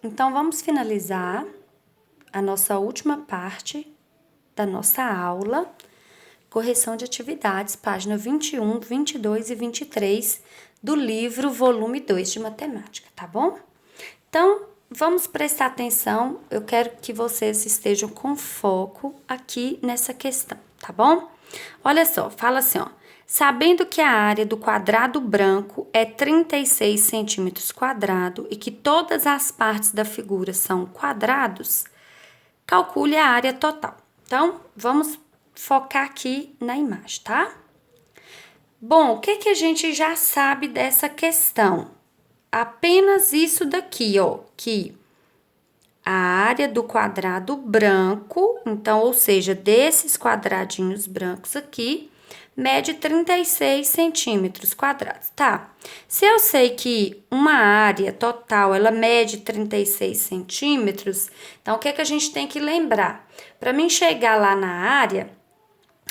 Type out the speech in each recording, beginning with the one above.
Então, vamos finalizar a nossa última parte da nossa aula, correção de atividades, página 21, 22 e 23 do livro volume 2 de matemática, tá bom? Então, vamos prestar atenção, eu quero que vocês estejam com foco aqui nessa questão, tá bom? Olha só, fala assim, ó. Sabendo que a área do quadrado branco é 36 centímetros quadrados e que todas as partes da figura são quadrados, calcule a área total. Então, vamos focar aqui na imagem, tá? Bom, o que a gente já sabe dessa questão? Apenas isso daqui, ó, que a área do quadrado branco, então, ou seja, desses quadradinhos brancos aqui, mede 36 centímetros quadrados, tá? Se eu sei que uma área total, ela mede 36 centímetros, então, o que a gente tem que lembrar? Para mim chegar lá na área,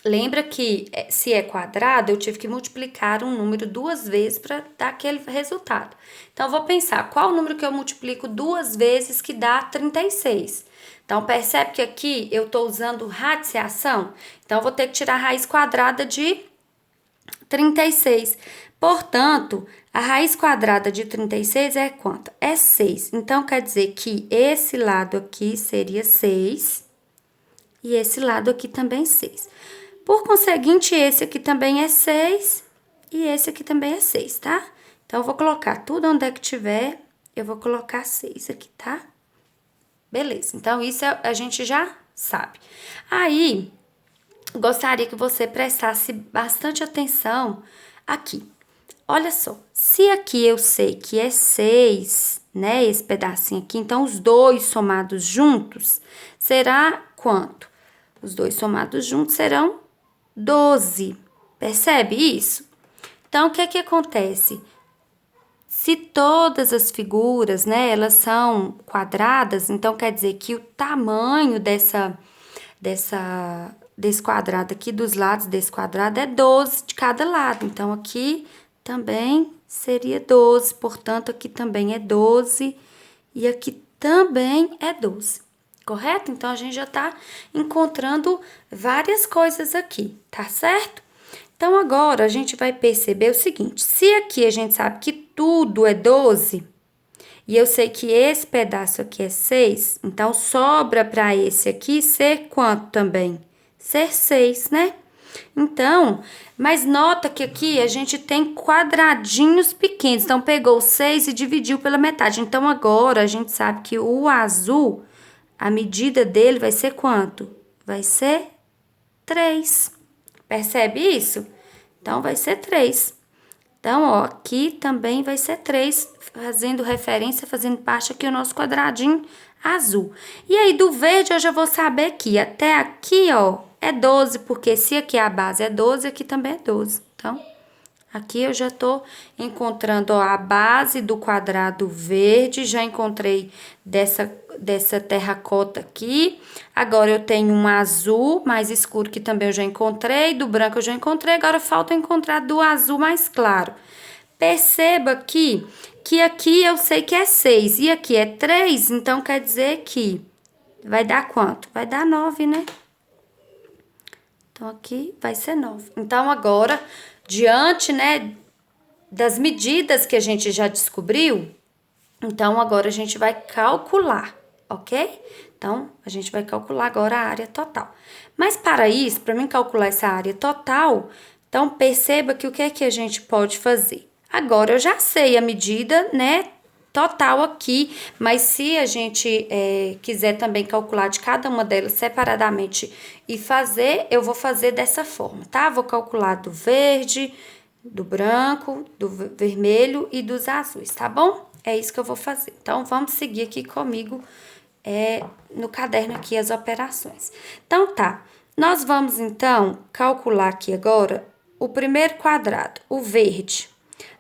lembra que se é quadrado, eu tive que multiplicar um número 2 vezes para dar aquele resultado. Então, eu vou pensar, qual o número que eu multiplico 2 vezes que dá 36? Então, percebe que aqui eu estou usando radiciação? Então, eu vou ter que tirar a raiz quadrada de 36. Portanto, a raiz quadrada de 36 é quanto? É 6. Então, quer dizer que esse lado aqui seria 6 e esse lado aqui também 6. Por conseguinte, esse aqui também é 6 e esse aqui também é 6, tá? Então, eu vou colocar tudo onde é que tiver, eu vou colocar 6 aqui, tá? Beleza, então isso a gente já sabe. Aí, gostaria que você prestasse bastante atenção aqui. Olha só, se aqui eu sei que é 6, né, esse pedacinho aqui, então os dois somados juntos será quanto? Os dois somados juntos serão 12. Percebe isso? Então, o que acontece? Se todas as figuras, né, elas são quadradas, então quer dizer que o tamanho desse quadrado aqui, dos lados desse quadrado, é 12 de cada lado. Então, aqui também seria 12, portanto, aqui também é 12 e aqui também é 12. Correto? Então, a gente já tá encontrando várias coisas aqui, tá certo? Então, agora, a gente vai perceber o seguinte, se aqui a gente sabe que tudo é 12, e eu sei que esse pedaço aqui é 6, então, sobra para esse aqui ser quanto também? Ser 6, né? Então, mas nota que aqui a gente tem quadradinhos pequenos, então, pegou 6 e dividiu pela metade. Então, agora, a gente sabe que o azul, a medida dele vai ser quanto? Vai ser 3. Percebe isso? Então, vai ser 3. Então, ó, aqui também vai ser 3, fazendo referência, fazendo parte aqui o nosso quadradinho azul. E aí, do verde, eu já vou saber que até aqui, ó, é 12, porque se aqui a base é 12, aqui também é 12. Então, aqui eu já tô encontrando, ó, a base do quadrado verde, já encontrei dessa terracota aqui. Agora, eu tenho um azul mais escuro que também eu já encontrei, do branco eu já encontrei, agora falta encontrar do azul mais claro. Perceba que aqui eu sei que é 6 e aqui é 3, então quer dizer que vai dar quanto? Vai dar 9, né? Então, aqui vai ser 9. Então, agora, diante, né, das medidas que a gente já descobriu, então, agora a gente vai calcular, ok? Então, a gente vai calcular agora a área total. Mas, para isso, para mim calcular essa área total, então, perceba que o que é que a gente pode fazer? Agora, eu já sei a medida, né, total aqui, mas se a gente quiser também calcular de cada uma delas separadamente e fazer, eu vou fazer dessa forma, tá? Vou calcular do verde, do branco, do vermelho e dos azuis, tá bom? É isso que eu vou fazer. Então, vamos seguir aqui comigo no caderno aqui as operações. Então, tá. Nós vamos, então, calcular aqui agora o primeiro quadrado, o verde.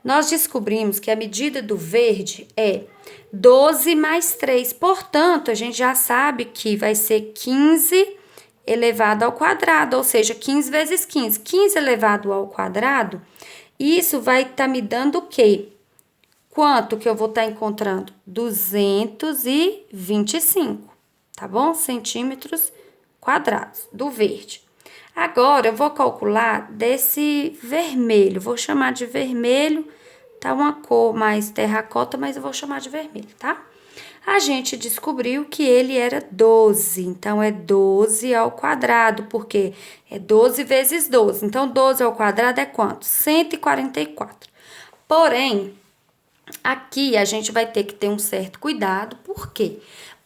Nós descobrimos que a medida do verde é 12 mais 3. Portanto, a gente já sabe que vai ser 15 elevado ao quadrado, ou seja, 15 vezes 15. 15 elevado ao quadrado, isso vai estar me dando o quê? Quanto que eu vou estar encontrando? 225, tá bom? Centímetros quadrados do verde. Agora, eu vou calcular desse vermelho, vou chamar de vermelho, tá uma cor mais terracota, mas eu vou chamar de vermelho, tá? A gente descobriu que ele era 12, então é 12 ao quadrado, porque é 12 vezes 12. Então, 12 ao quadrado é quanto? 144. Porém, aqui a gente vai ter que ter um certo cuidado, por quê?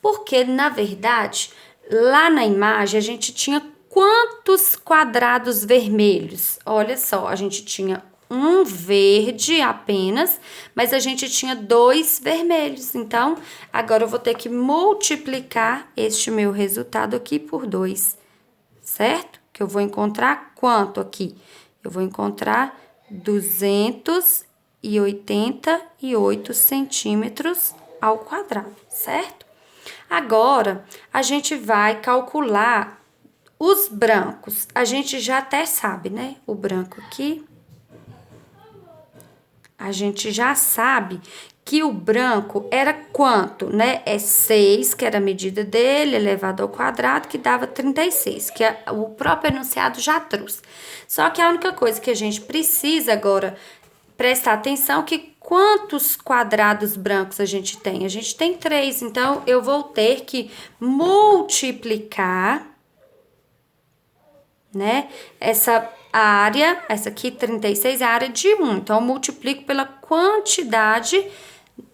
Porque, na verdade, lá na imagem a gente tinha quantos quadrados vermelhos? Olha só, a gente tinha um verde apenas, mas a gente tinha 2 vermelhos. Então, agora eu vou ter que multiplicar este meu resultado aqui por 2, certo? Que eu vou encontrar quanto aqui? Eu vou encontrar 288 centímetros ao quadrado, certo? Agora, a gente vai calcular os brancos. A gente já até sabe, né? O branco aqui. A gente já sabe que o branco era quanto, né? É 6, que era a medida dele, elevado ao quadrado, que dava 36, que o próprio enunciado já trouxe. Só que a única coisa que a gente precisa agora prestar atenção é que quantos quadrados brancos a gente tem? A gente tem 3, então eu vou ter que multiplicar, né? Essa área, essa aqui 36 é a área de 1, então eu multiplico pela quantidade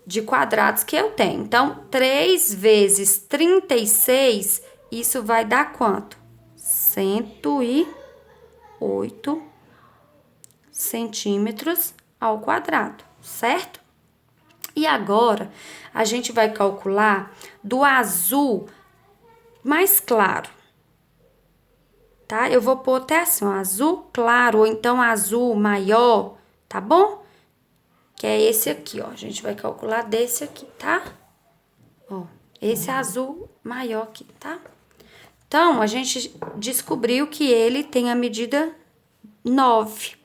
de quadrados que eu tenho. Então, 3 vezes 36, isso vai dar quanto? 108 centímetros ao quadrado, certo? E agora, a gente vai calcular do azul mais claro, tá? Eu vou pôr até assim, ó, azul claro, ou então azul maior, tá bom? Que é esse aqui, ó. A gente vai calcular desse aqui, tá? Ó, esse azul maior aqui, tá? Então, a gente descobriu que ele tem a medida 9.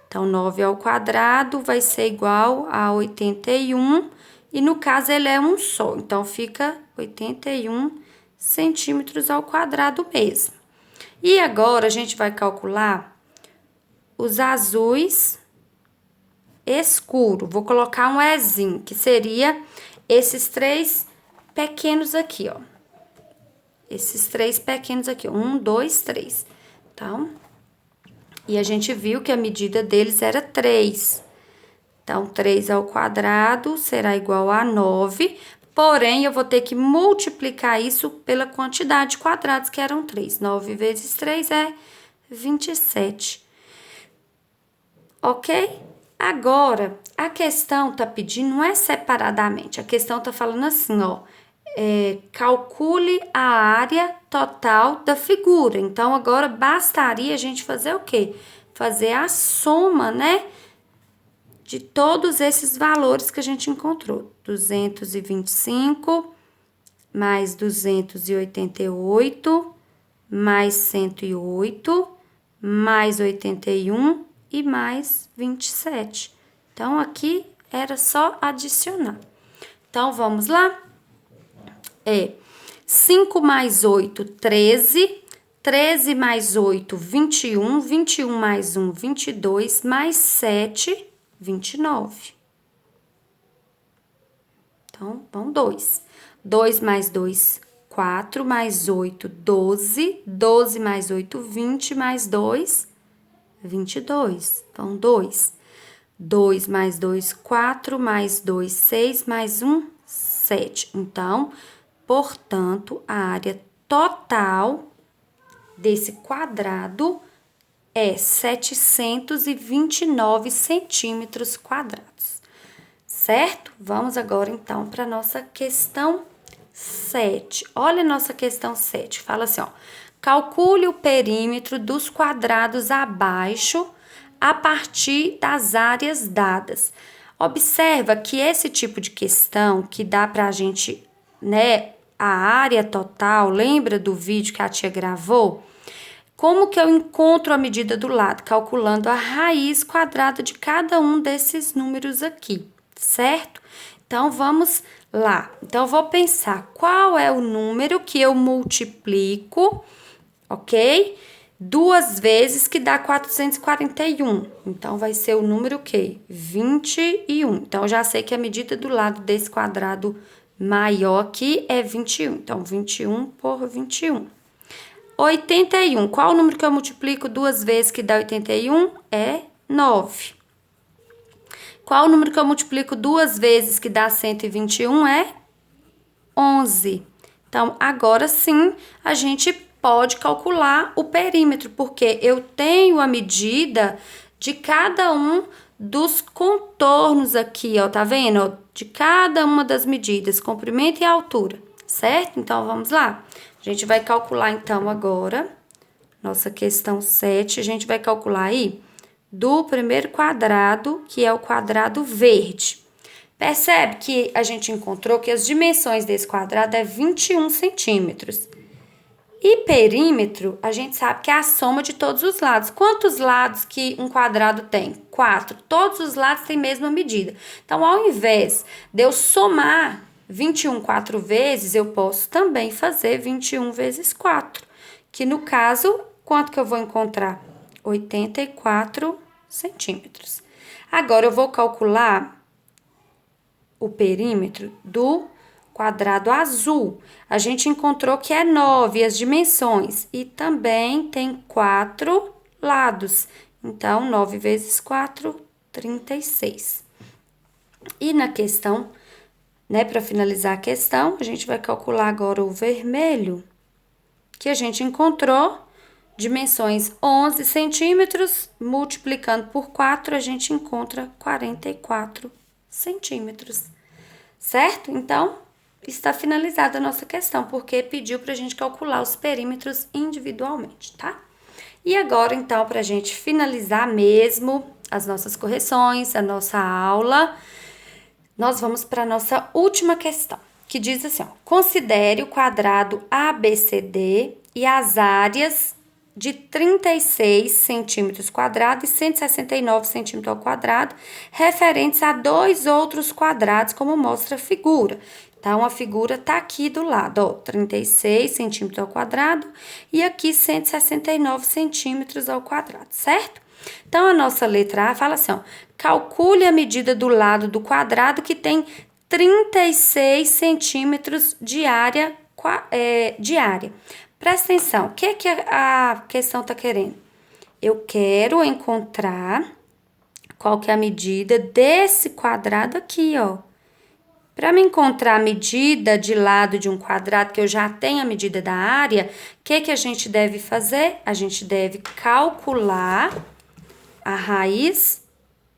Então, 9 ao quadrado vai ser igual a 81. E no caso, ele é um só. Então, fica 81 centímetros ao quadrado mesmo. E agora, a gente vai calcular os azuis escuro. Vou colocar um Ezinho, que seria esses 3 pequenos aqui, ó. Esses 3 pequenos aqui, ó. 1, 2, 3. Então, e a gente viu que a medida deles era 3. Então, 3 ao quadrado será igual a 9. Porém, eu vou ter que multiplicar isso pela quantidade de quadrados, que eram 3. 9 vezes 3 é 27. Ok? Agora, a questão tá pedindo, não é separadamente, a questão tá falando assim, ó, calcule a área total da figura. Então, agora bastaria a gente fazer o quê? Fazer a soma, né, de todos esses valores que a gente encontrou. 225, mais 288, mais 108, mais 81 e mais 27. Então, aqui era só adicionar. Então, vamos lá? 5 mais 8, 13. 13 mais 8, 21. 21 mais 1, 22. Mais 7, 29. Então, vão 2. 2 mais 2, 4. Mais 8, 12. 12 mais 8, 20. Mais 2, 22. Então, 2. 2 mais 2, 4. Mais 2, 6. Mais 1, 7. Então, portanto, a área total desse quadrado é 729 centímetros quadrados, certo? Vamos agora, então, para a nossa questão 7. Olha a nossa questão 7. Fala assim, ó. Calcule o perímetro dos quadrados abaixo a partir das áreas dadas. Observa que esse tipo de questão que dá pra gente, né, a área total, lembra do vídeo que a tia gravou? Como que eu encontro a medida do lado? Calculando a raiz quadrada de cada um desses números aqui, certo? Então, vamos lá. Então, eu vou pensar qual é o número que eu multiplico, ok? 2 vezes que dá 441. Então, vai ser o número o quê? 21. Então, eu já sei que a medida do lado desse quadrado maior aqui é 21. Então, 21 por 21. 81. Qual o número que eu multiplico 2 vezes que dá 81? É 9. Qual o número que eu multiplico 2 vezes que dá 121? É 11. Então, agora sim, a gente pode calcular o perímetro, porque eu tenho a medida de cada um dos contornos aqui, ó, tá vendo? De cada uma das medidas, comprimento e altura, certo? Então, vamos lá. A gente vai calcular, então, agora, nossa questão 7, a gente vai calcular aí do primeiro quadrado, que é o quadrado verde. Percebe que a gente encontrou que as dimensões desse quadrado é 21 centímetros. E perímetro, a gente sabe que é a soma de todos os lados. Quantos lados que um quadrado tem? 4. Todos os lados têm a mesma medida. Então, ao invés de eu somar 21 4 vezes, eu posso também fazer 21 vezes 4. Que no caso, quanto que eu vou encontrar? 84 centímetros. Agora, eu vou calcular o perímetro do quadrado azul. A gente encontrou que é 9 as dimensões e também tem 4 lados. Então, 9 vezes 4, 36. E na questão, né, para finalizar a questão, a gente vai calcular agora o vermelho, que a gente encontrou dimensões 11 centímetros, multiplicando por 4, a gente encontra 44 centímetros. Certo? Então, está finalizada a nossa questão, porque pediu para a gente calcular os perímetros individualmente, tá? E agora, então, para a gente finalizar mesmo as nossas correções, a nossa aula, nós vamos para a nossa última questão, que diz assim, ó, considere o quadrado ABCD e as áreas de 36 centímetros quadrados e 169 centímetros ao quadrado, referentes a 2 outros quadrados, como mostra a figura. Então, a figura tá aqui do lado, ó, 36 centímetros ao quadrado e aqui 169 centímetros ao quadrado, certo? Então, a nossa letra A fala assim, ó, calcule a medida do lado do quadrado que tem 36 centímetros de área. Presta atenção, o que a questão está querendo? Eu quero encontrar qual que é a medida desse quadrado aqui, ó. Para me encontrar a medida de lado de um quadrado, que eu já tenho a medida da área, o que a gente deve fazer? A gente deve calcular a raiz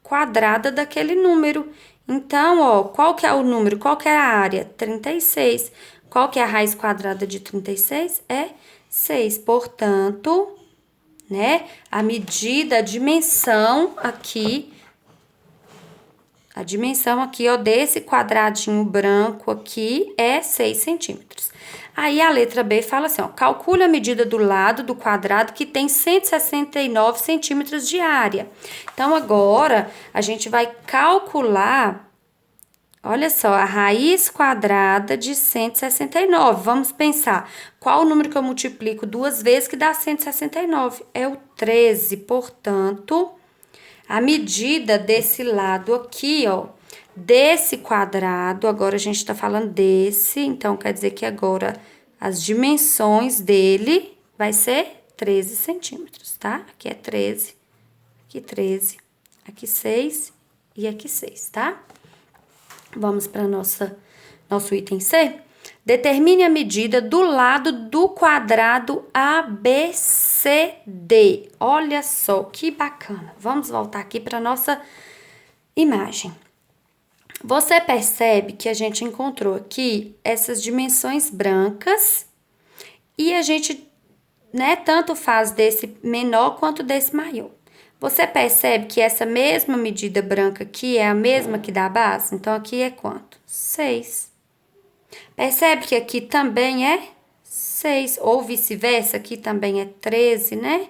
quadrada daquele número. Então, ó, qual que é o número? Qual que é a área? 36. Qual que é a raiz quadrada de 36? É 6. Portanto, né, a medida, a dimensão aqui, ó, desse quadradinho branco aqui é 6 centímetros. Aí, a letra B fala assim, ó, calcule a medida do lado do quadrado que tem 169 centímetros de área. Então, agora, a gente vai calcular, olha só, a raiz quadrada de 169. Vamos pensar, qual o número que eu multiplico 2 vezes que dá 169? É o 13, portanto, a medida desse lado aqui, ó, desse quadrado, agora a gente tá falando desse, então quer dizer que agora as dimensões dele vai ser 13 centímetros, tá? Aqui é 13, aqui 6 e aqui 6, tá? Vamos para nosso item C. Determine a medida do lado do quadrado ABCD. Olha só que bacana. Vamos voltar aqui para nossa imagem. Você percebe que a gente encontrou aqui essas dimensões brancas e a gente, né, tanto faz desse menor quanto desse maior. Você percebe que essa mesma medida branca aqui é a mesma que da base? Então, aqui é quanto? 6. Percebe que aqui também é 6, ou vice-versa, aqui também é 13, né?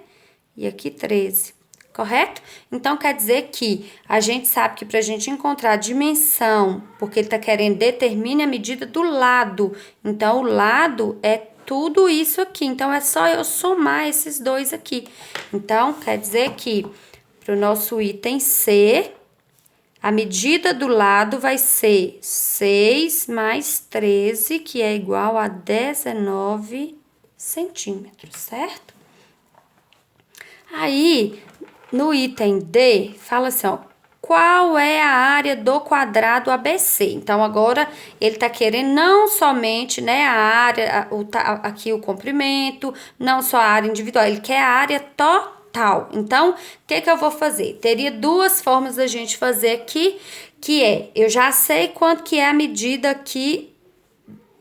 E aqui 13. correto? Então, quer dizer que a gente sabe que para a gente encontrar a dimensão, porque ele está querendo determine a medida do lado. Então, o lado é tudo isso aqui. Então, é só eu somar esses dois aqui. Então, quer dizer que para o nosso item C, a medida do lado vai ser 6 mais 13, que é igual a 19 centímetros, certo? Aí, no item D, fala assim, ó, qual é a área do quadrado ABC? Então, agora, ele tá querendo não somente, né, a área, aqui o comprimento, não só a área individual, ele quer a área total. Então, o que que eu vou fazer? Teria duas formas da gente fazer aqui, que é, eu já sei quanto que é a medida aqui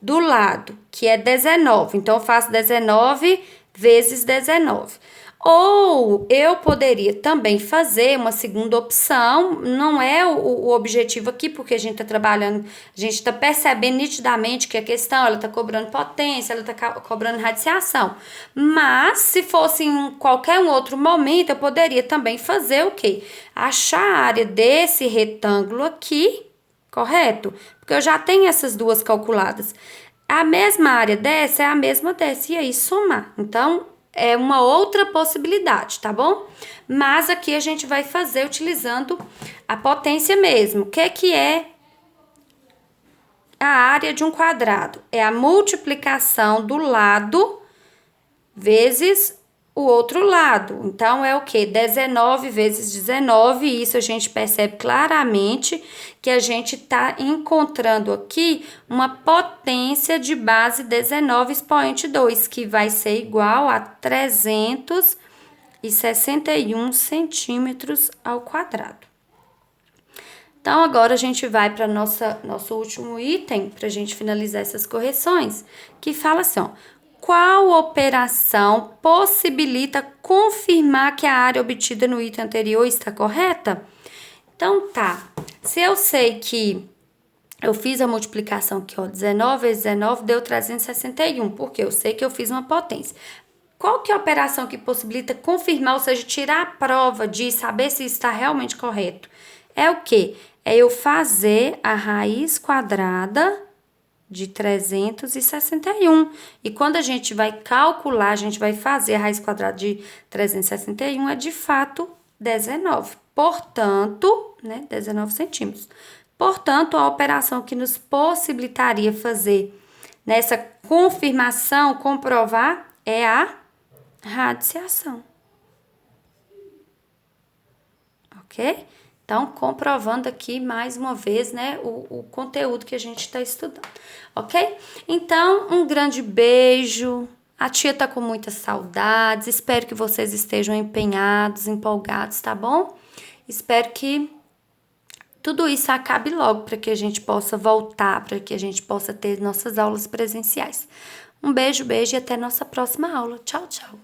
do lado, que é 19. Então, eu faço 19 vezes 19. Ou eu poderia também fazer uma segunda opção, não é o objetivo aqui, porque a gente está trabalhando, a gente está percebendo nitidamente que a questão, ela está cobrando potência, ela está cobrando radiação. Mas, se fosse em qualquer um outro momento, eu poderia também fazer o quê? Achar a área desse retângulo aqui, correto? Porque eu já tenho essas duas calculadas. A mesma área dessa é a mesma dessa, e aí somar. Então, é uma outra possibilidade, tá bom? Mas aqui a gente vai fazer utilizando a potência mesmo. O que é a área de um quadrado? É a multiplicação do lado vezes o outro lado. Então, é o quê? 19 vezes 19, e isso a gente percebe claramente que a gente está encontrando aqui uma potência de base 19 expoente 2, que vai ser igual a 361 centímetros ao quadrado. Então, agora a gente vai para nosso último item, para a gente finalizar essas correções, que fala assim, ó, qual operação possibilita confirmar que a área obtida no item anterior está correta? Então, tá. Se eu sei que eu fiz a multiplicação aqui, ó, 19 vezes 19 deu 361, porque eu sei que eu fiz uma potência. Qual que é a operação que possibilita confirmar, ou seja, tirar a prova de saber se está realmente correto? É o quê? É eu fazer a raiz quadrada de 361. E quando a gente vai calcular, a gente vai fazer a raiz quadrada de 361, é de fato 19. Portanto, né, 19 centímetros. Portanto, a operação que nos possibilitaria fazer nessa confirmação, comprovar, é a radiciação. Ok? Então, comprovando aqui mais uma vez, né, o conteúdo que a gente está estudando, ok? Então, um grande beijo. A tia tá com muitas saudades. Espero que vocês estejam empenhados, empolgados, tá bom? Espero que tudo isso acabe logo para que a gente possa voltar, para que a gente possa ter nossas aulas presenciais. Um beijo, beijo e até nossa próxima aula. Tchau, tchau.